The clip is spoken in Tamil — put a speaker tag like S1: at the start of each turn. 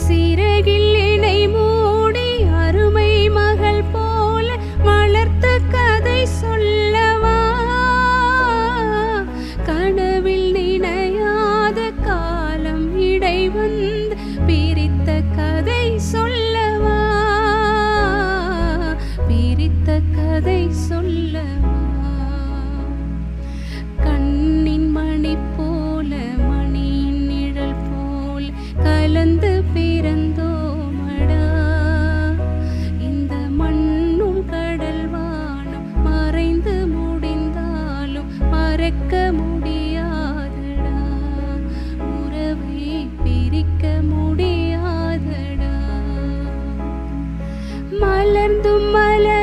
S1: சிறகில் இணை மூடி அருமை மகள் போல வளர்த்த கதை சொல்லவா, கனவில் நினையாத காலம் இடை வந்து பிரித்த கதை சொல்லவா, பிரித்த கதை சொல்லவா. கண்ணின் மணி போல மணியின் நிழல் போல் கலந்து பிறந்தோமடா, இந்த மண்ணும் கடல் வானம் மறைந்து முடிந்தாலும் மறக்க முடியாதடா, உறவை பிரிக்க முடியாதடா. மலர்ந்தும் மலர்